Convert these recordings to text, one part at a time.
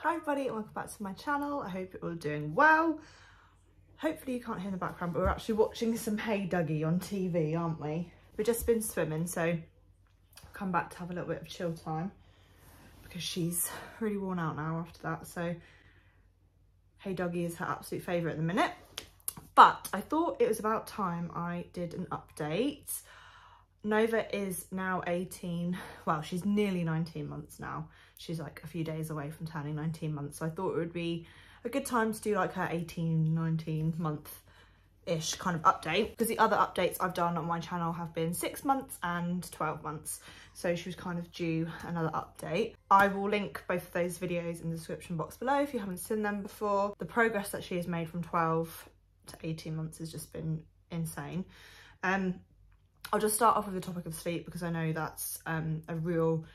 Hi everybody and welcome back to my channel. I hope you're all doing well. Hopefully you can't hear in the background, but we're actually watching some Hey Dougie on TV, aren't we? We've just been swimming, so I've come back to have a little bit of chill time because she's really worn out now after that. So Hey Dougie is her absolute favourite at the minute. But I thought it was about time I did an update. Nova is now 18, well, she's nearly 19 months now. She's like a few days away from turning 19 months. So I thought it would be a good time to do like her 18, 19 month-ish kind of update, because the other updates I've done on my channel have been 6 months and 12 months. So she was kind of due another update. I will link both of those videos in the description box below if you haven't seen them before. The progress that she has made from 12 to 18 months has just been insane. I'll just start off with the topic of sleep because I know that's a real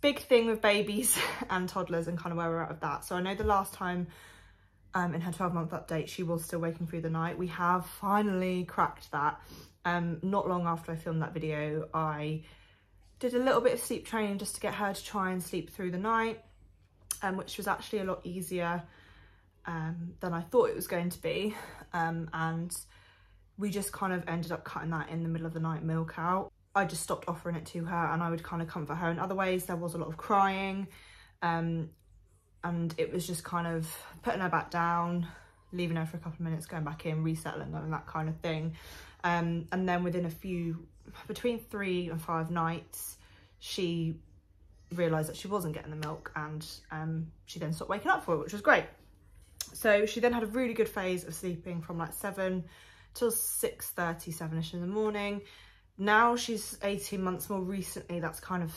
big thing with babies and toddlers and kind of where we're at with that. So I know the last time in her 12-month update, she was still waking through the night. We have finally cracked that. Not long after I filmed that video, I did a little bit of sleep training just to get her to try and sleep through the night, which was actually a lot easier than I thought it was going to be. And we just kind of ended up cutting that in the middle of the night milk out. I just stopped offering it to her and I would kind of comfort her in other ways. There was a lot of crying and it was just kind of putting her back down, leaving her for a couple of minutes, going back in, resettling her and that kind of thing. And then within between 3 and 5 nights, she realised that she wasn't getting the milk and she then stopped waking up for it, which was great. So she then had a really good phase of sleeping from like 7 till 6:30, 7ish in the morning. Now she's 18 months, more recently that's kind of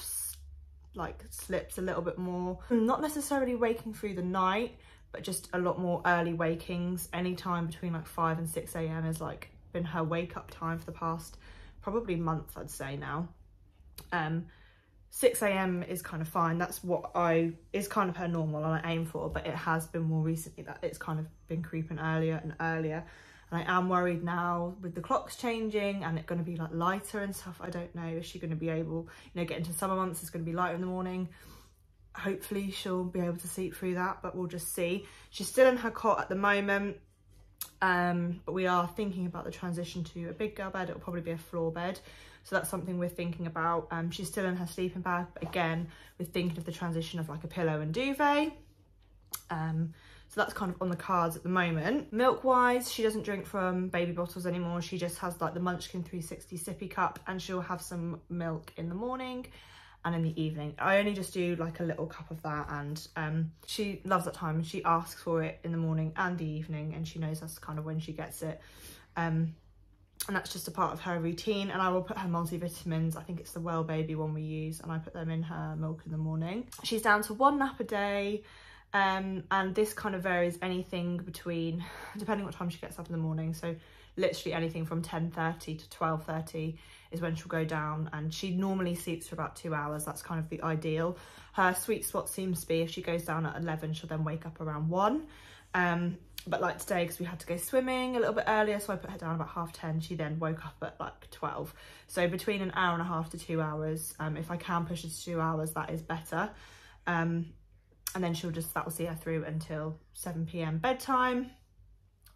like slipped a little bit more. Not necessarily waking through the night, but just a lot more early wakings. Any time between like 5 and 6 a.m. has like been her wake up time for the past probably month, I'd say now. 6 a.m. is kind of fine. That's what is kind of her normal and I aim for, but it has been more recently that it's kind of been creeping earlier and earlier. And I am worried now with the clocks changing and it going to be like lighter and stuff. I don't know, is she going to be able, you know, get into summer months, it's going to be lighter in the morning. Hopefully she'll be able to sleep through that, but we'll just see. She's still in her cot at the moment, but we are thinking about the transition to a big girl bed. It'll probably be a floor bed. So that's something we're thinking about. She's still in her sleeping bag, but again, we're thinking of the transition of like a pillow and duvet. So that's kind of on the cards at the moment. Milk wise, she doesn't drink from baby bottles anymore. She just has like the Munchkin 360 sippy cup and she'll have some milk in the morning and in the evening. I only just do like a little cup of that and she loves that time and she asks for it in the morning and the evening and she knows that's kind of when she gets it. And that's just a part of her routine. And I will put her multivitamins, I think it's the Well Baby one we use, and I put them in her milk in the morning. She's down to 1 nap a day. And this kind of varies anything between, depending what time she gets up in the morning, so literally anything from 10:30 to 12:30 is when she'll go down, and she normally sleeps for about 2 hours. That's kind of the ideal. Her sweet spot seems to be if she goes down at 11, she'll then wake up around 1. But like today, because we had to go swimming a little bit earlier, so I put her down about 10:30, she then woke up at like 12. So between an hour and a half to 2 hours, if I can push it to 2 hours, that is better. And then that will see her through until 7 p.m. bedtime.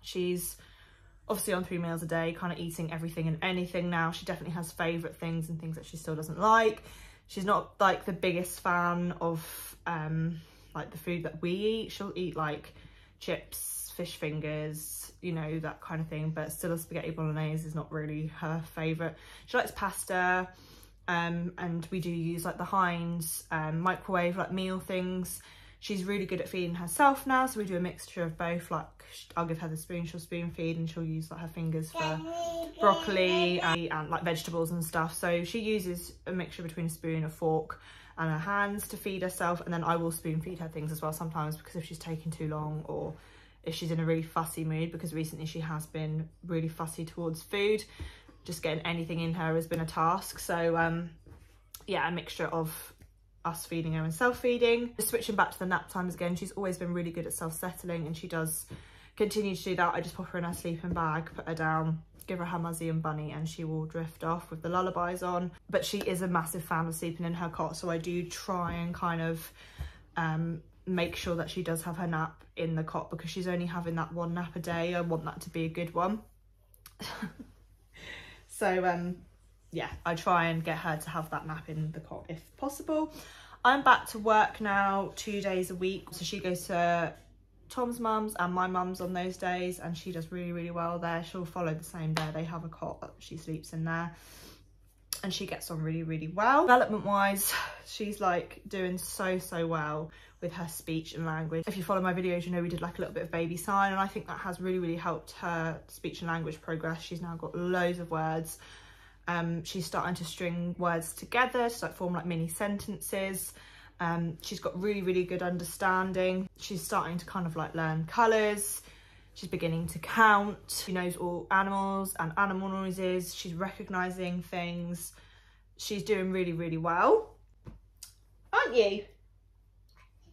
She's obviously on 3 meals a day, kind of eating everything and anything now. She definitely has favourite things and things that she still doesn't like. She's not like the biggest fan of like the food that we eat. She'll eat like chips, fish fingers, you know, that kind of thing, but still a spaghetti bolognese is not really her favourite. She likes pasta. And we do use like the Heinz microwave like meal things. She's really good at feeding herself now, so we do a mixture of both. Like I'll give her the spoon, she'll spoon feed, and she'll use like her fingers for broccoli and like vegetables and stuff. So she uses a mixture between a spoon, a fork and her hands to feed herself, and then I will spoon feed her things as well sometimes, because if she's taking too long or if she's in a really fussy mood, because recently she has been really fussy towards food. Just getting anything in her has been a task. So yeah, a mixture of us feeding her and self-feeding. Just switching back to the nap times again, she's always been really good at self-settling and she does continue to do that. I just pop her in her sleeping bag, put her down, give her Muzzy and Bunny, and she will drift off with the lullabies on. But she is a massive fan of sleeping in her cot, so I do try and kind of make sure that she does have her nap in the cot, because she's only having that one nap a day. I want that to be a good one. So yeah, I try and get her to have that nap in the cot if possible. I'm back to work now 2 days a week. So she goes to Tom's mum's and my mum's on those days, and she does really, really well there. She'll follow the same day. They have a cot that she sleeps in there, and she gets on really, really well. Development wise, she's like doing so well with her speech and language. If you follow my videos, you know we did like a little bit of baby sign, and I think that has really, really helped her speech and language progress. She's now got loads of words. She's starting to string words together to like form like mini sentences. She's got really, really good understanding. She's starting to kind of like learn colours. She's beginning to count. She knows all animals and animal noises. She's recognising things. She's doing really, really well. Aren't you?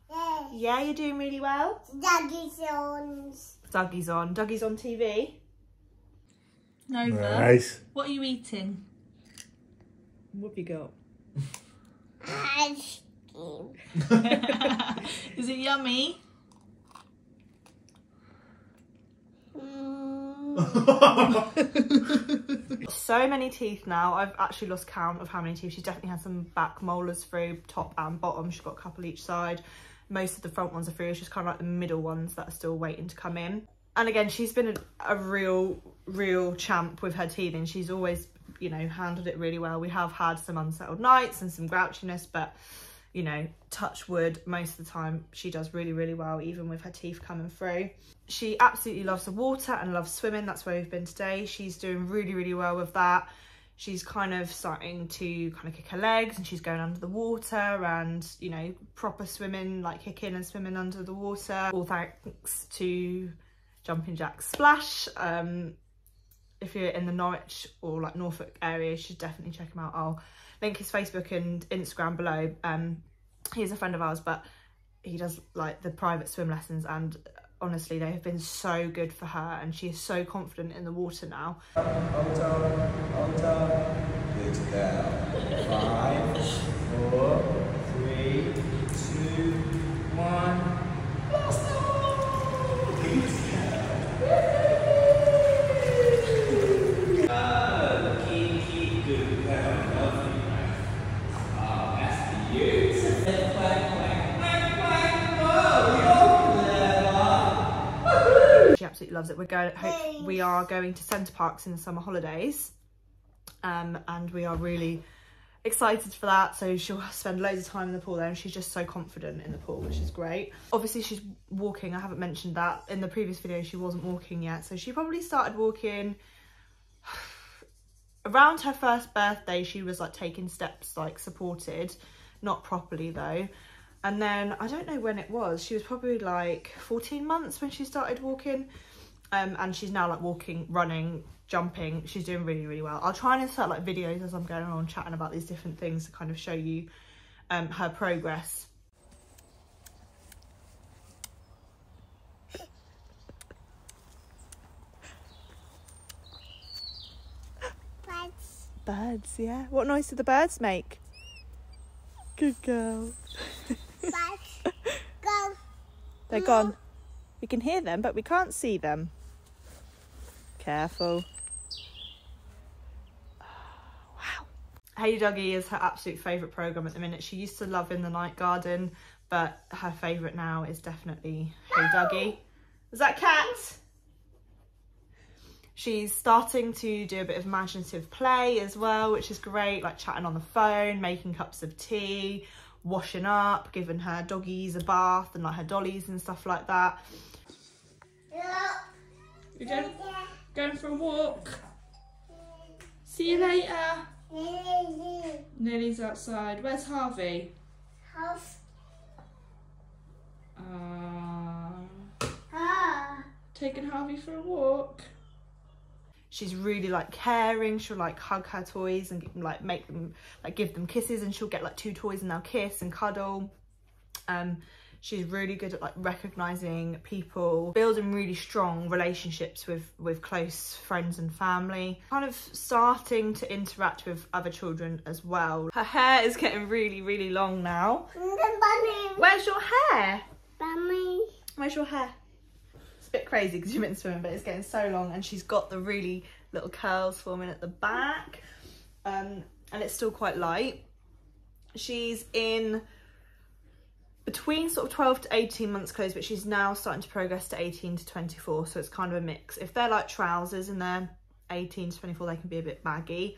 Yeah. Yeah, you're doing really well. Dougie's on. Dougie's on. Dougie's on TV. Nova, Nice. what are you eating? What have you got? Ice cream. Is it yummy? So many teeth now. I've actually lost count of how many teeth. She's definitely had some back molars through, top and bottom. She's got a couple each side. Most of the front ones are through. It's just kind of like the middle ones that are still waiting to come in. And again, she's been a real champ with her teething. She's always, you know, handled it really well. We have had some unsettled nights and some grouchiness, but, you know, touch wood, most of the time she does really, really well, even with her teeth coming through. She absolutely loves the water and loves swimming. That's where we've been today. She's doing really, really well with that. She's kind of starting to kind of kick her legs, and she's going under the water and, you know, proper swimming, like kicking and swimming under the water. All thanks to Jumping Jack Splash. If you're in the Norwich or like Norfolk area, you should definitely check him out. I'll link his Facebook and Instagram below. He's a friend of ours, but he does like the private swim lessons, and honestly they have been so good for her, and she is so confident in the water now. Hold on, good girl. 5, 4, 3, 2, 1. She absolutely loves it. We are going to Centre Parks in the summer holidays, and we are really excited for that. So she'll spend loads of time in the pool there, and she's just so confident in the pool, which is great. Obviously she's walking. I haven't mentioned that in the previous video. She wasn't walking yet, so she probably started walking around her first birthday. She was like taking steps, like supported, not properly though. And then I don't know when it was, she was probably like 14 months when she started walking, and she's now like walking, running, jumping. She's doing really, really well. I'll try and insert like videos as I'm going along chatting about these different things to kind of show you her progress. Birds. Birds, yeah. What noise do the birds make? Good girl. Birds. Go. They're gone. We can hear them, but we can't see them. Careful. Wow. Hey Dougie is her absolute favourite programme at the minute. She used to love In the Night Garden, but her favourite now is definitely Hey Dougie. Is that cat? She's starting to do a bit of imaginative play as well, which is great, like chatting on the phone, making cups of tea, washing up, giving her doggies a bath and like her dollies and stuff like that. You're going for a walk. See you later. Lily's outside. Where's Harvey? House. Taking Harvey for a walk. She's really like caring. She'll like hug her toys and like make them, like give them kisses, and she'll get like 2 toys and they'll kiss and cuddle. She's really good at like recognizing people, building really strong relationships with close friends and family, kind of starting to interact with other children as well. Her hair is getting really, really long now. Where's your hair? Mommy. Where's your hair? It's a bit crazy because you've been swimming, but it's getting so long, and she's got the really little curls forming at the back, and it's still quite light. She's in between sort of 12 to 18 months clothes, but she's now starting to progress to 18 to 24, so it's kind of a mix. If they're like trousers and they're 18 to 24, they can be a bit baggy,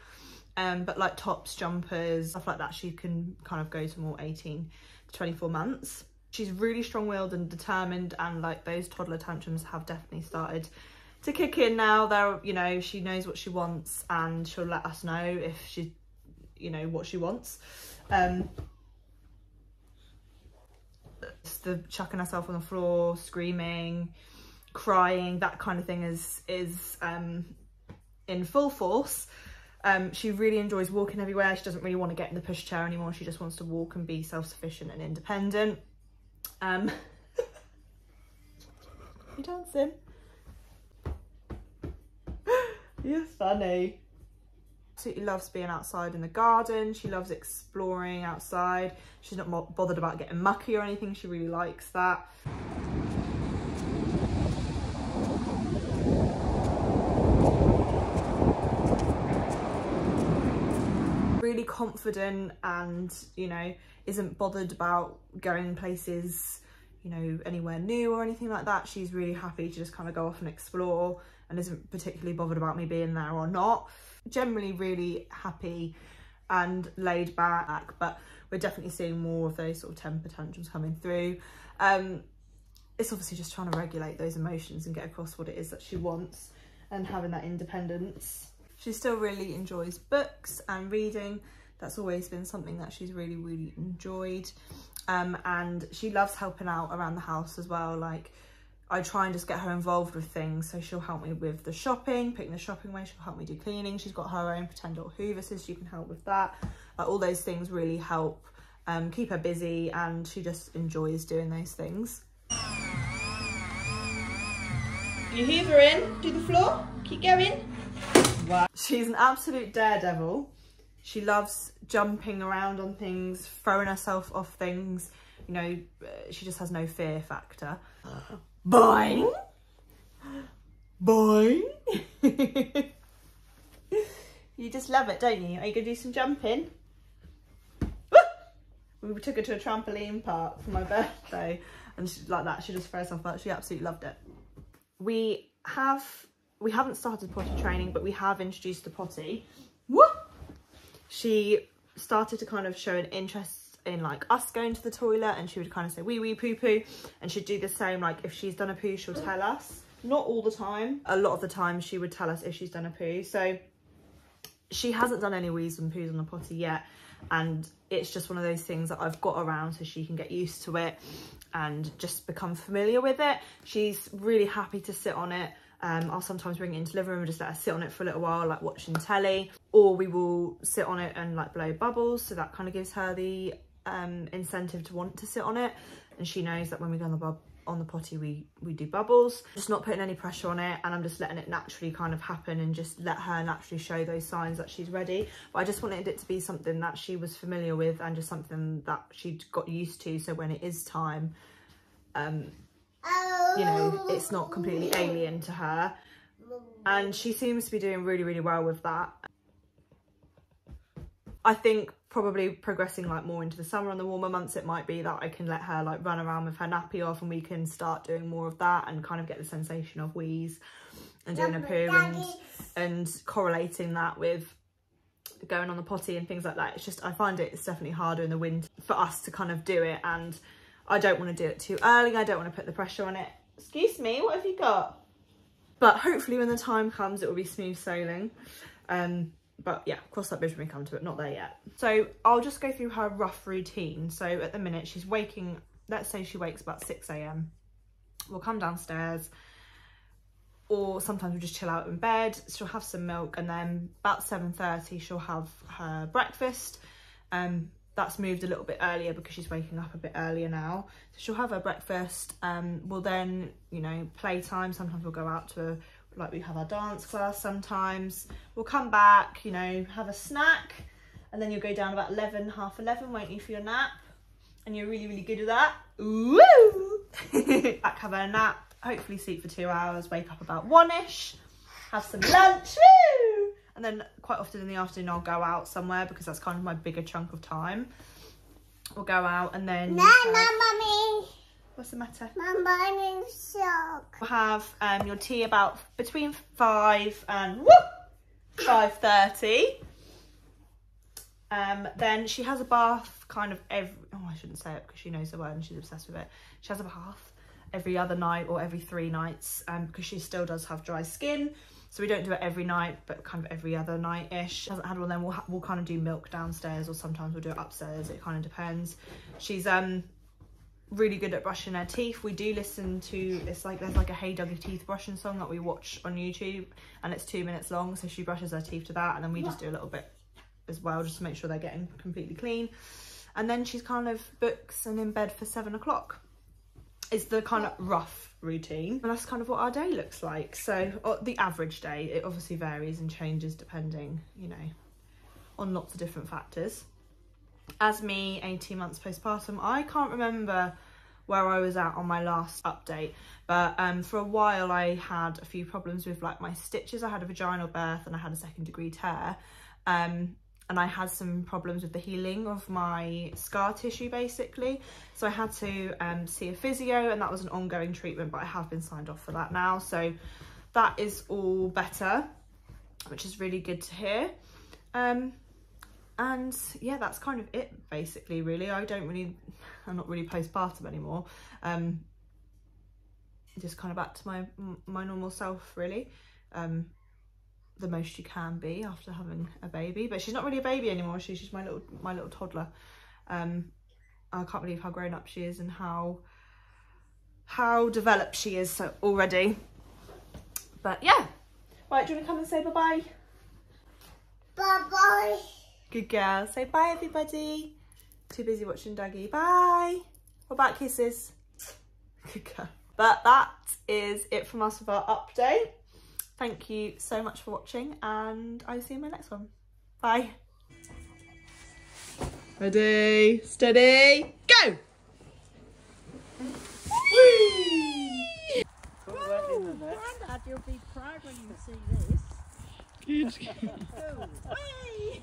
but like tops, jumpers, stuff like that, she can kind of go to more 18 to 24 months. She's really strong-willed and determined, and like those toddler tantrums have definitely started to kick in now. They're, you know, she knows what she wants, and she'll let us know if she, you know, what she wants. The chucking herself on the floor, screaming, crying, that kind of thing is in full force. She really enjoys walking everywhere. She doesn't really want to get in the pushchair anymore. She just wants to walk and be self-sufficient and independent. You dancing? You're funny. Absolutely loves being outside in the garden. She loves exploring outside. She's not bothered about getting mucky or anything. She really likes that. Really confident, and, you know, isn't bothered about going places, you know, anywhere new or anything like that. She's really happy to just kind of go off and explore, and isn't particularly bothered about me being there or not. Generally really happy and laid back, but we're definitely seeing more of those sort of temper tantrums coming through. It's obviously just trying to regulate those emotions and get across what it is that she wants, and having that independence. She still really enjoys books and reading. That's always been something that she's really, really enjoyed. And she loves helping out around the house as well. Like, I try and just get her involved with things. So she'll help me with the shopping, picking the shopping away. She'll help me do cleaning. She's got her own pretend little Hoover, so she can help with that. All those things really help keep her busy, and she just enjoys doing those things. You hoovering? Do the floor? Keep going. Wow. She's an absolute daredevil. She loves jumping around on things, throwing herself off things. You know, she just has no fear factor. Boing! Boing! You just love it, don't you? Are you going to do some jumping? We took her to a trampoline park for my birthday, and she, like that, she just threw herself out. She absolutely loved it. We haven't started potty training, but we have introduced the potty. Woo! She started to kind of show an interest in like us going to the toilet, and she would kind of say wee wee poo poo, and she'd do the same. Like if she's done a poo, she'll tell us. Not all the time. A lot of the time she would tell us if she's done a poo. So she hasn't done any wees and poos on the potty yet, and it's just one of those things that I've got around so she can get used to it and just become familiar with it. She's really happy to sit on it. I'll sometimes bring it into the living room and just let her sit on it for a little while, like watching telly, or we will sit on it and like blow bubbles, so that kind of gives her the incentive to want to sit on it, and she knows that when we go on the potty we do bubbles. Just not putting any pressure on it, and I'm just letting it naturally kind of happen and just let her naturally show those signs that she's ready. But I just wanted it to be something that she was familiar with, and just something that she'd got used to, so when it is time, you know, it's not completely alien to her. And she seems to be doing really, really well with that. I think probably progressing like more into the summer and the warmer months, it might be that I can let her like run around with her nappy off, and we can start doing more of that and kind of get the sensation of wheeze and doing a poo, and correlating that with going on the potty and things like that. It's just, I find it's definitely harder in the winter for us to kind of do it, and I don't want to do it too early. I don't want to put the pressure on it. Excuse me, what have you got? But hopefully when the time comes, it will be smooth sailing. But yeah, cross that bridge when we come to it, not there yet. So I'll just go through her rough routine. So at the minute she's waking, let's say she wakes about 6 AM. We'll come downstairs, or sometimes we'll just chill out in bed. She'll have some milk, and then about 7:30 she'll have her breakfast. That's moved a little bit earlier because she's waking up a bit earlier now. So she'll have her breakfast. We'll then, you know, playtime. Sometimes we'll go out to like we have our dance class sometimes. We'll come back, you know, have a snack, and then you'll go down about 11, half 11, won't you, for your nap? And you're really, really good at that. Woo! Have a nap, hopefully sleep for 2 hours, wake up about 1ish, have some lunch, woo! And then quite often in the afternoon I'll go out somewhere because that's kind of my bigger chunk of time. We'll go out and then... No, Mummy. What's the matter? My is shock. We'll have your tea about between 5 and 5:30. Then she has a bath kind of every... Oh, I shouldn't say it because she knows the word and she's obsessed with it. She has a bath every other night or every 3 nights because she still does have dry skin. So we don't do it every night, but kind of every other night-ish. She hasn't had one, then we'll kind of do milk downstairs or sometimes we'll do it upstairs. It kind of depends. She's really good at brushing her teeth. We do listen to, there's like a Hey Duggy teeth brushing song that we watch on YouTube and it's 2 minutes long. So she brushes her teeth to that and then we just do a little bit as well just to make sure they're getting completely clean. And then she's kind of books and in bed for 7 o'clock. Is the kind of rough routine, and that's kind of what our day looks like. So the average day, it obviously varies and changes depending, you know, on lots of different factors. As me, 18 months postpartum, I can't remember where I was at on my last update, but for a while I had a few problems with like my stitches. I had a vaginal birth and I had a 2nd degree tear, and I had some problems with the healing of my scar tissue basically. So I had to see a physio and that was an ongoing treatment, but I have been signed off for that now. So that is all better, which is really good to hear. And yeah, that's kind of it basically, really. I'm not really postpartum anymore. Just kind of back to my normal self really. The most you can be after having a baby, but she's not really a baby anymore. She's just my little toddler. I can't believe how grown up she is and how developed she is already. But yeah, right, do you want to come and say bye-bye? Bye-bye. Good girl. Say bye, everybody. Too busy watching Dougie. Bye. What about kisses? Good girl. But that is it from us with our update. Thank you so much for watching and I'll see you in my next one. Bye. Ready, steady, go! Whee! Grandad, you'll be proud when you see this. Good. Whee!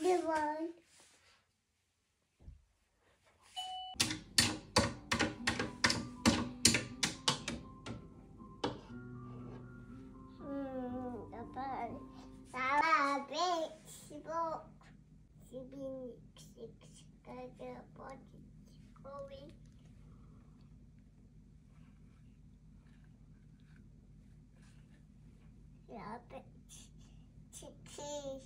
The one. Rabbit, chicken.